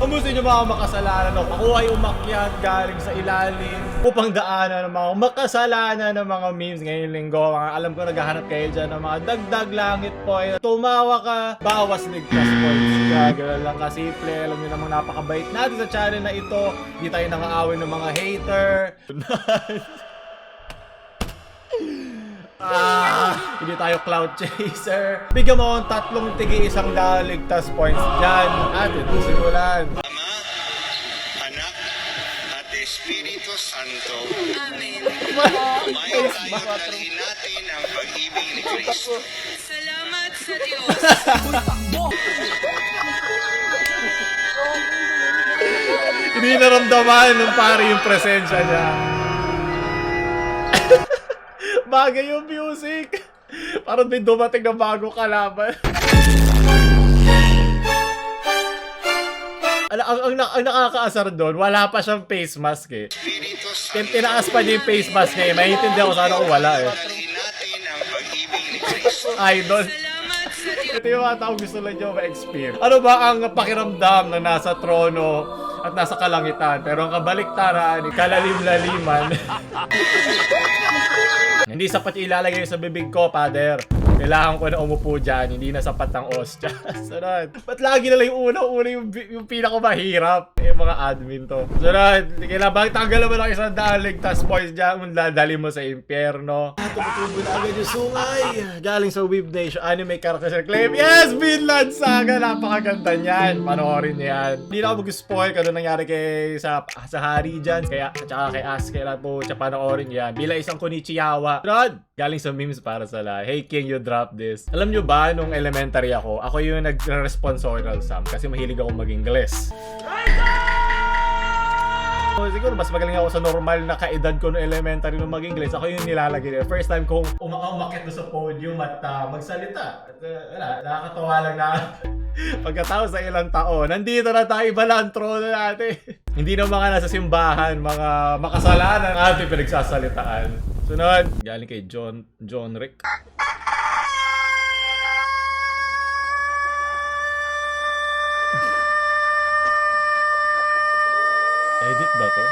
Kamusta nyo mga makasalanan ako? Ako ay umakyat galing sa ilalim upang daanan ng mga makasalanan ng mga memes ngayong linggo. Alam ko naghahanap kayo dyan ng mga dagdag langit point. Tumawa ka, bawas ligtas points. Kaya gano'n lang kasimple. Alam nyo namang napakabait natin sa channel na ito. Hindi tayo nangaawin ng mga hater. Hindi tayo cloud chaser. Bigyan mo akong 3 tigi isang ligtas points dyan. Atin, simulan. Ama, Anak, at Espiritu Santo. Amen. Kumain tayo at dalhin natin ang pag-ibig ni Kristo. Salamat sa Diyos. Hindi naramdaman nung pare yung presensya niya. Bagay yung music. Parang may dumating na bagong kalaban. Ang nakakaasar doon, wala pa siyang face mask eh. Espiritu Santo. Tinaas pa niya yung face mask niya eh. Maintindihan ko sana kung wala eh. Dalhin natin ang pag-ibig ni Kristo. Idol. Salamat sa Diyos. Ito yung mga tao gusto lang nyo ma-experience. Ano ba ang pakiramdam na nasa trono at nasa kalangitan? Pero ang kabaliktaran, kalalim-laliman. Hindi sapat ilalagay sa bibig ko, Father. Kailangan ko na umupo dyan. Hindi na sapat ng ostya. Sunod. Ba't lagi na lang yung una yung pinakamahirap? Yung mga admin to. Sunod. Kailangan tanggal naman ang 100 ligtas points dyan. Dali mo sa impyerno. Tumutubo na agad yung sungay. Galing sa Weeb Nation Anime Character Claim. Yes! Vinland Saga! Napakaganda niyan. Panoorin niyo yan. Hindi na ako mag-spoil kung ano nangyari sa Hari dyan. Kaya, at saka kay Asuke lang po siya panoorin yan. Bila isang Konichiwa. Sunod. Galing sa memes para sa lahat. Hey King, you drop this. Alam nyo ba, nung elementary ako yung nag-responsorial sum kasi mahilig ako mag-Ingles. Siguro mas magaling ako sa normal na kaedad ko nung elementary nung mag-Ingles. Ako yung nilalagay nila. First time kong umakit doon sa podium at magsalita. At nakakatawa lang na pagkatapos sa ilang taon, nandito na tayo, iba lang ang trono natin. Hindi na mga nasa simbahan, mga makasalanan ating pinagsasalitaan. Sunod, galing kay John Rick. Edit ba to?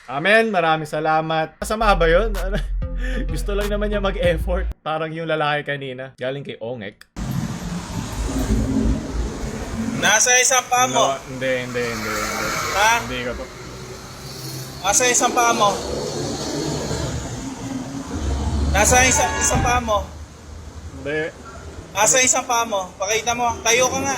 Amen, maraming salamat. Masama ba yun? Gusto lang naman niya mag-effort. Parang yung lalaki kanina. Galing kay Ongek. Nasa isang paa mo. No, hindi. Ha? Hindi ko to. Nasa isang paa mo. Nasa isang paa mo. Hindi. Nasa isang paa mo. Pakita mo. Tayo ka nga.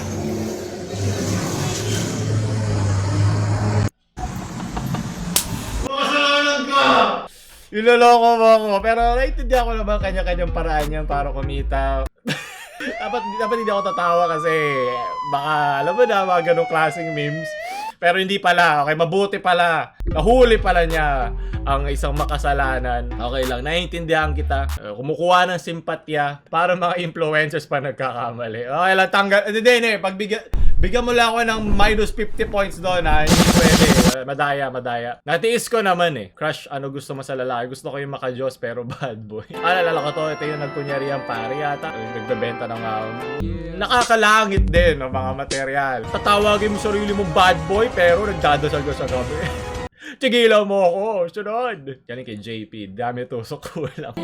Iloloko mo ako. Pero naintindihan ko naman kanya-kanyang paraan yan para kumita. dapat hindi ako tatawa kasi baka alam mo na mga ganong klaseng memes. Pero hindi pala. Okay, mabuti pala. Nahuli pala niya ang isang makasalanan. Okay lang, naiintindihan kita. Kumukuha ng simpatya para mga influencers pa nagkakamali. Okay lang, tanggal. Hindi. Bigyan mo lang ako ng minus 50 points doon ha. Hindi pwede. Madaya. Natiis ko naman eh. Crush, ano gusto mo sa lalaki? Gusto ko yung maka-Diyos pero bad boy. Alala ko to. Ito yung nagkunyari ang pare yata. Nagbebenta ng nakakalangit din ng mga material. Tatawagin mo sarili mo bad boy pero nagdadasal ko sa gabi. Tigilan mo ako. Sunod. Galing kay JP. Dami tusok ko lang.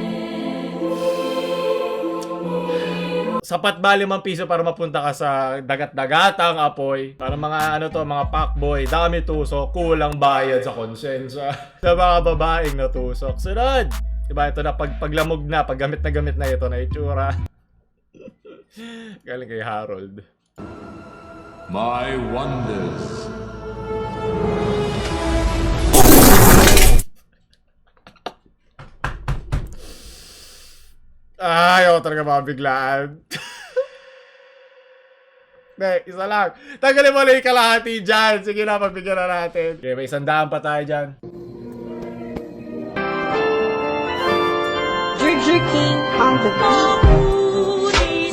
Sapat ba 5 piso para mapunta ka sa dagat-dagatang apoy? Para mga mga pakboy, dami tusok, kulang bayad sa konsensya. Sa mga babaeng natusok. Sunod! Diba ito na, paglamog na, paggamit na ito na itsura. Galing kay Harold. My wonders. Ayaw talaga mabiglaan. Hindi, isa lang. Tanggalin mo lang yung kalahati dyan. Sige na, pagbigyan na natin. Okay, may 100 pa tayo dyan. Ginger King on the beat.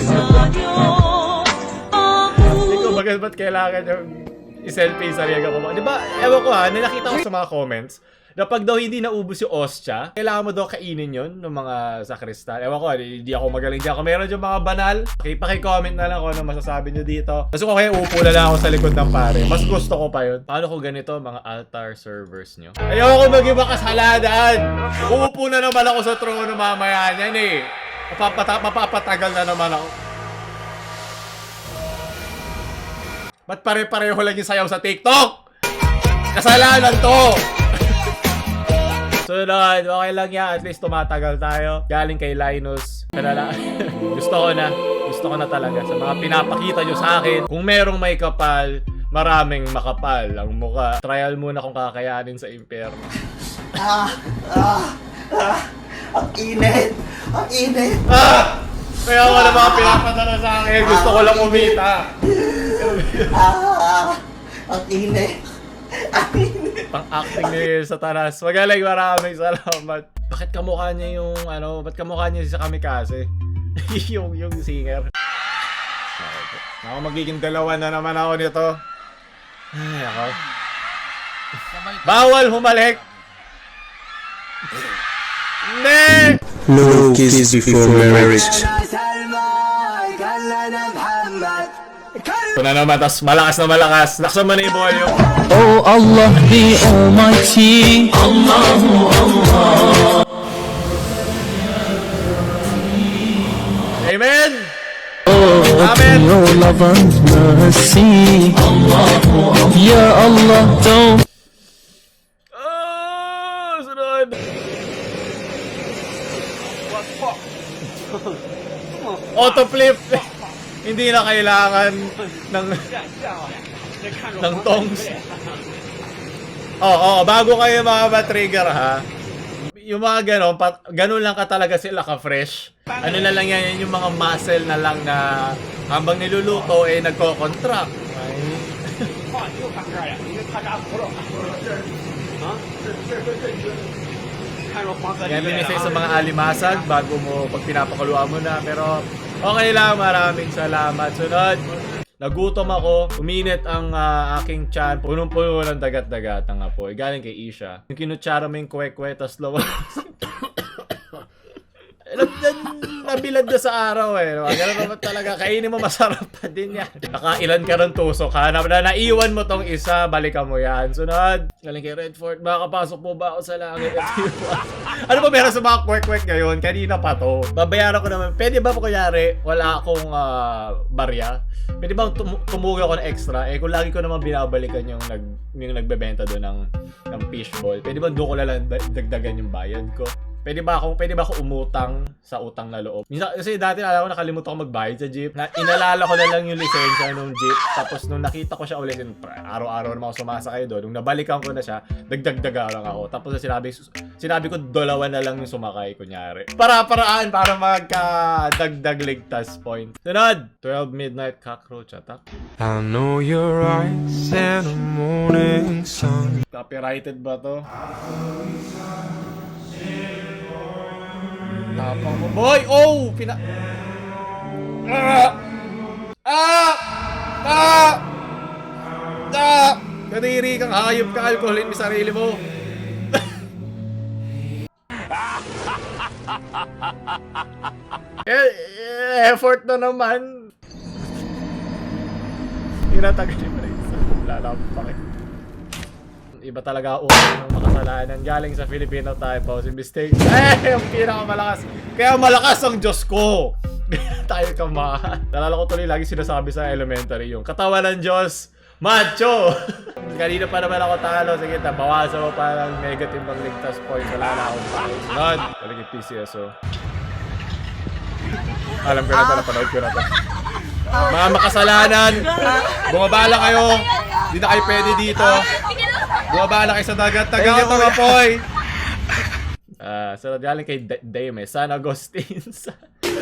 Hindi ko ba't kailangan yung i-selfie sa sarili ko. Di ba, ewan ko ha, nakita ko sa mga comments, na pag daw hindi naubos yung ostya, kailangan mo daw kainin yun ng mga sakristan. Ewan ko, hindi ako magaling dyan. Kung meron dyan mga banal, paki-comment na lang kung ano masasabi nyo dito. Kasi kung kaya upo na lang ako sa likod ng pare, mas gusto ko pa yun. Paano ko ganito, mga altar servers nyo? Ayaw ko mag-iba kasalanan! Uupo na naman ako sa trono mamaya niyan eh. Mapapatagal na naman ako. Ba't pare-pareho lang yung sayaw sa TikTok? Kasalanan to! Sunod, okay lang yan. At least tumatagal tayo. Galing kay Linus. Gusto ko na talaga sa mga pinapakita nyo sa akin. Kung merong may kapal, maraming makapal ang muka. Trial muna kung kakayanin sa impyerno. Ang init! Ang init! Kaya ako na mga pinapadala sa akin. Gusto ko lang umita. Ang init! Ang init! Pang-acting ni Satanas. Magaling, maraming salamat. Bakit kamukha niya yung, ba't kamukha niya si Kamikaze? yung singer. Ako magiging dalawa na naman ako nito. Ay, ako. Bawal humalik! Hindi! No kiss before marriage. Ito na naman, tas malakas na malakas. Laksan mo na yung volume. Oh Allah the Almighty. Allahu Allah. Amen! Oh, Amen! your love and mercy. Allahu Allah. Ya Allah, don't. Sunod! Autoflip! Hindi na kailangan ng tongs. Oo, bago kayo mga ma-trigger ha. Yung mga ganon lang ka talaga sila ka-fresh. Ano na lang yan, yung mga muscle na lang na habang niluluto nagko-contract. Yan linisay sa mga alimasag bago mo pag pinapakuluan mo na. Pero okay lang, maraming salamat. Sunod, nagutom ako. Uminit ang aking tiyan. Punong-puno ng dagat-dagat ang apoy. Galing kay Isha. Yung kinutsara mo yung kwek-kwek, tas lawas. Nabilad na sa araw eh. Ganun naman talaga. Kainin mo, masarap pa din yan. Nakailan ka ng tusok ha. Naiwan mo tong isa, balikan mo yan. Sunod, galing kay Redford. Makakapasok po ba ako sa langit? Ano ba meron sa mga kwek-kwek ngayon? Kanina pa to. Babayaran ko naman. Pwede ba po kunyari, wala akong barya? Pwede ba tumugi ako ng extra? Kung lagi ko naman binabalikan yung nagbebenta doon ng fishball, pwede ba doon ko lang dagdagan yung bayad ko? Pwede ba ako umutang sa utang na loob? Kasi dati alam ko nakalimutan ko magbayad sa jeep. Inalala ko na lang yung lisensya nung jeep. Tapos nung nakita ko siya ulit, araw-araw naman ako sumasakay doon. Nung nabalikan ko na siya, dagdag-daga lang ako. Tapos sinabi ko dalawa na lang yung sumakay, kunyari. Para-paraan para magka-dagdag ligtas point. Sunod! 12 Midnight Cockroach Attack. I know your eyes in the morning sun. Copyrighted ba to? Tapang mo. Boy! Oh! Kadiri kang hayop ka, alkoholin mo sarili mo. Effort na naman. Tinatagal mo na isa. Lalampakin. Iba talaga utang ng makasalanan. Galing sa Filipino tayo, si mistake. Yung pinakamalakas. Kaya malakas ang Diyos ko. Tayo kamahan. Nalala ko tuloy lagi sinasabi sa elementary yung katawan ng Diyos, macho! Kanina pa naman ako talo. Sige, bawasan mo parang negative ang ligtas point. Wala na akong points. Sunod! Balik yung PCSO. Alam ko na ito, napanood ko na ito. Mga makasalanan, bumabala kayo. Hindi na kayo pwede dito. Bumabala kayo sa dagat. Tagaw ito, mapoy! Sunod galing kay Dame, San Agustin's.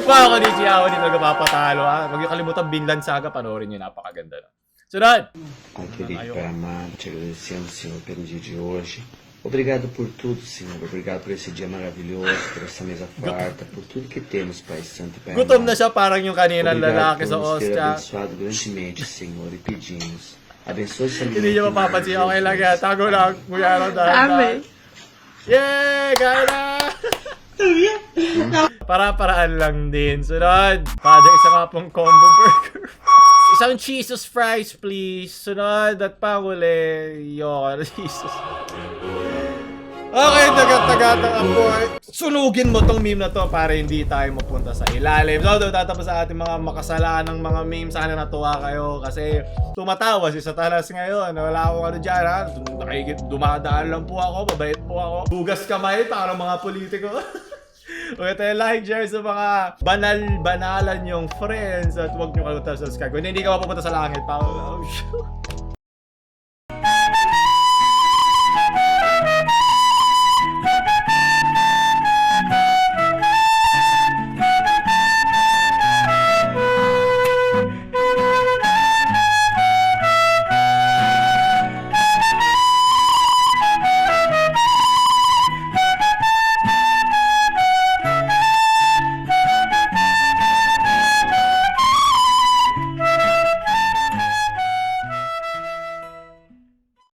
Wow, konnichi ako dito nagpapatalo. Huwag yung kalimutan, Vinland Saga, panoorin nyo, napakaganda na. Sunod! Conferito per amare, ci agradecemos, Senhor, pelo dia de hoje. Obrigado por tudo, Senhor. Obrigado por esse dia maravilhoso, por essa mesa farta, por tudo que temos, Pai Santo e Pai Gutom amado. na siya, parang yung kaninang lalaki sa Obrigado por nos ter Ostia. abençoado grandemente, Senhor, e pedimos Abençoe essa menina. Hindi niyo que mapapansin. maravilhosa. Okay lang yan. Tago lang. Kuya lang Sabi. dahan. Yay! Kaya na! Para-paraan lang din. Sunod. Father, isa nga pong combo burger. Isang Jesus fries, please. Sunod at panguli. Yun, Jesus. Okay, tagat-tagatang apoy. Sunugin mo tong meme na to para hindi tayo mapunta sa ilalim. So, tatapos sa ating mga makasalanang mga memes. Sana natuwa kayo kasi tumatawa si Satanas ngayon. Wala akong ano dyan, ha? Dumadaan lang po ako, mabait po ako. Hugas kamay para mga politiko. Okay, tayo like, share sa mga banalan yung friends at huwag nyo kalimutan subscribe. Kung hindi ka mapupunta sa langit, pa.